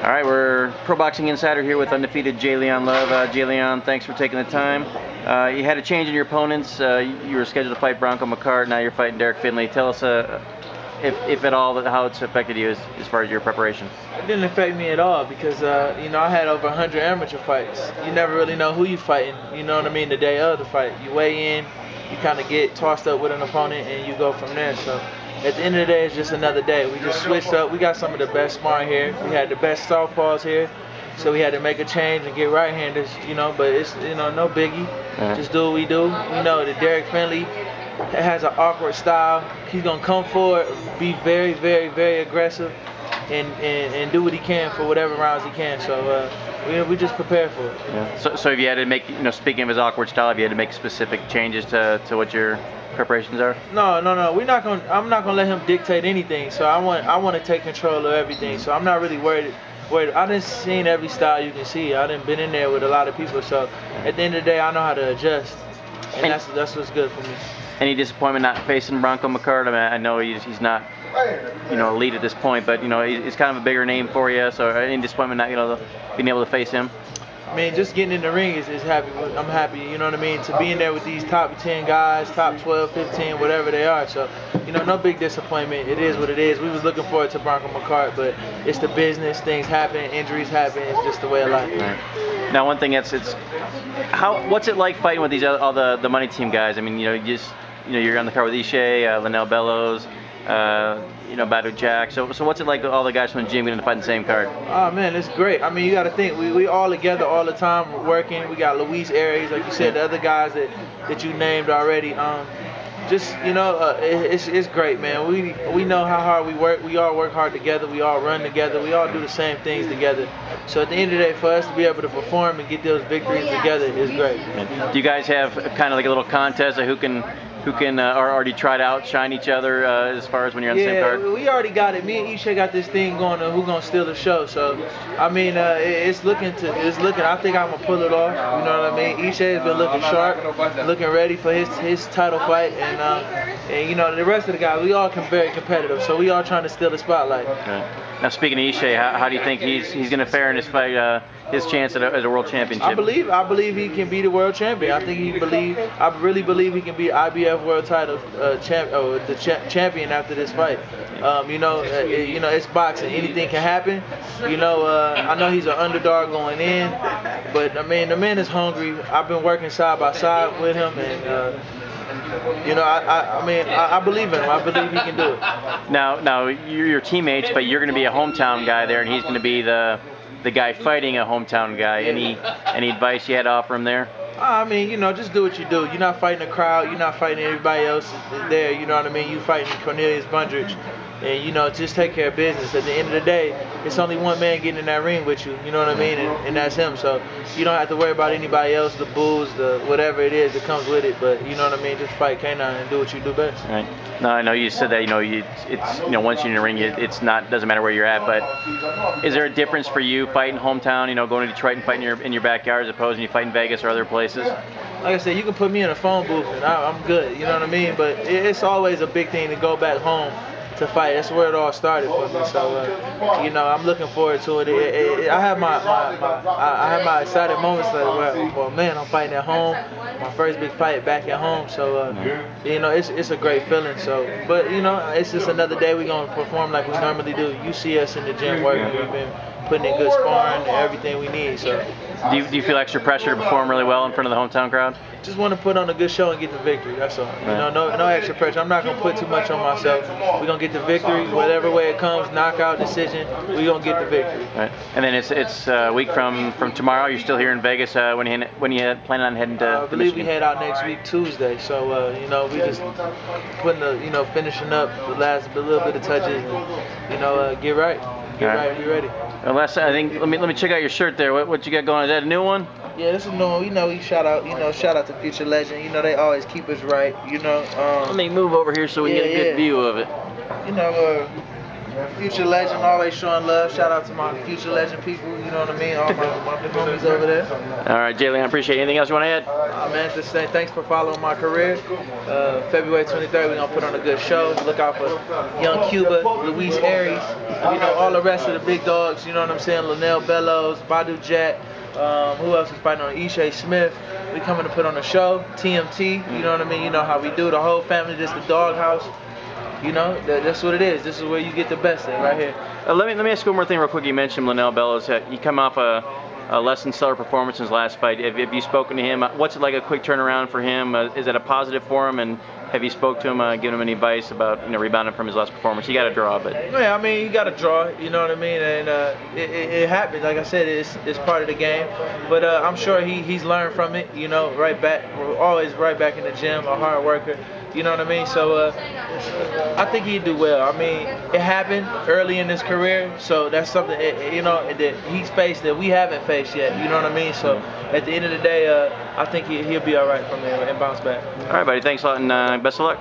All right, we're Pro Boxing Insider here with undefeated JLeon Love. JLeon, thanks for taking the time. You had a change in your opponents. You were scheduled to fight Bronco McKart. Now you're fighting Derek Finley. Tell us, if at all, how it's affected you as far as your preparation. It didn't affect me at all because you know, I had over 100 amateur fights. You never really know who you fighting. You know what I mean? The day of the fight, you weigh in, you kind of get tossed up with an opponent, and you go from there. So at the end of the day, it's just another day. We just switched up. We got some of the best sparring here. We had the best southpaws here, so we had to make a change and get right-handers. You know, but it's, you know, no biggie. Just do what we do. We know that Derek Finley has an awkward style. He's gonna come forward, be very, very, very aggressive, and do what he can for whatever rounds he can. So we just prepare for it. Yeah. So if you had to make, you know, speaking of his awkward style, have you had to make specific changes to what your preparations are? No. We're not gonna. I'm not gonna let him dictate anything. So I want to take control of everything. So I'm not really worried. I done seen every style you can see. I done been in there with a lot of people. So at the end of the day, I know how to adjust, and that's what's good for me. Any disappointment not facing Bronco McKart? I mean, I know he's not, you know, elite at this point, but you know, he's kind of a bigger name for you. So any disappointment not, you know, being able to face him? I mean, just getting in the ring is happy. I'm happy, you know what I mean, to be in there with these top 10 guys, top 12, 15, whatever they are. So, you know, no big disappointment. It is what it is. We was looking forward to Bronco McKart, but it's the business. Things happen, injuries happen. It's just the way of life. Right. Now, one thing what's it like fighting with all the money team guys? I mean, you know, you're on the card with Ishe, Linnell Bellows, you know, Badu Jack. So what's it like all the guys from the gym getting to fight in the same card? Oh man, it's great. I mean, you got to think we all together all the time. We're working. We got Luis Aries, like you said, the other guys that you named already. Just, you know, it's great, man. We know how hard we work. We all work hard together. We all run together. We all do the same things together. So at the end of the day, for us to be able to perform and get those victories together is great. Do you guys have kind of like a little contest of who can already tried out, shine each other as far as when you're on the same card? Yeah, we already got it. Me and Ishe got this thing going on who gonna steal the show. So, I mean, it's looking. I think I'm gonna pull it off. You know what I mean? Ishe has been looking sharp, looking ready for his title fight, and you know, the rest of the guys, we all very competitive. So we all trying to steal the spotlight. Right. Now, speaking of Ishe, how do you think he's gonna fare in his fight? His chance at a world championship? I believe he can be the world champion. I really believe he can be IBF world title champion after this fight. You know, it's boxing. Anything can happen. You know, I know he's an underdog going in, but I mean, the man is hungry. I've been working side by side with him, and you know, I believe in him. I believe he can do it. Now you're your teammates, but you're going to be a hometown guy there, and he's going to be the guy fighting a hometown guy. Any advice you had to offer him there? I mean, you know, just do what you do. You're not fighting the crowd. You're not fighting everybody else there. You know what I mean? You fighting Cornelius Bundrich. And, you know, just take care of business. At the end of the day, it's only one man getting in that ring with you. You know what I mean? And that's him. So you don't have to worry about anybody else, the bulls, the whatever it is that comes with it. But you know what I mean? Just fight K9 and do what you do best. Right. No, I know you said that. You know, it's you know, once you're in the ring, doesn't matter where you're at. But is there a difference for you fighting hometown? You know, going to Detroit and fighting in your backyard as opposed to you fighting Vegas or other places? Like I said, you can put me in a phone booth and I'm good. You know what I mean? But it's always a big thing to go back home to fight. That's where it all started for me. So you know, I'm looking forward to it. I have my excited moments like, well, man, I'm fighting at home. My first big fight back at home. So you know, it's a great feeling. So, but you know, it's just another day. We're gonna perform like we normally do. You see us in the gym working. We've been putting in good sparring and everything we need. So. Do you feel extra pressure to perform really well in front of the hometown crowd? Just want to put on a good show and get the victory. That's all. You know, no extra pressure. I'm not gonna put too much on myself. We're gonna get the victory, whatever way it comes, knockout, decision. We're gonna get the victory. Right. And then it's a week from tomorrow. You're still here in Vegas. When you plan on heading to? I believe we head out next week Tuesday. So you know, we just putting finishing up the last little bit of touches, and you know, get right. Get right, be ready. Unless I think, let me check out your shirt there. What you got going? Is that a new one? Yeah, this is new one. You know, we shout out to Future Legend. You know, they always keep us right. You know. Let me move over here so we get a good view of it. You know, Future legend, always showing love. Shout out to my future legend people, you know what I mean? All my homies over there. All right, JLeon, appreciate it. Anything else you want to add? Man, just say thanks for following my career. February 23rd, we're going to put on a good show. Look out for Young Cuba, Luis Aries, you know, all the rest of the big dogs, you know what I'm saying? Linnell Bellows, Badu Jack, who else is fighting on Ishe Smith. We coming to put on a show, TMT, you know what I mean? You know how we do, the whole family, just the doghouse. You know, that's what it is. This is where you get the best at, right here. Let me ask you one more thing real quick. You mentioned Linnell Bellows. You come off a less than stellar performance in his last fight. Have you spoken to him? What's it like, a quick turnaround for him? Is it a positive for him? And have you spoke to him, given him any advice about, you know, rebounding from his last performance? He got a draw, but yeah, I mean, you got to draw. You know what I mean? And it happens. Like I said, it's part of the game. But I'm sure he's learned from it. You know, right back. We're always right back in the gym. A hard worker. You know what I mean? So I think he'd do well. I mean, it happened early in his career, so that's something, you know, that he's faced that we haven't faced yet. You know what I mean? So at the end of the day, I think he'll be all right from there and bounce back. All right, buddy. Thanks a lot, and best of luck.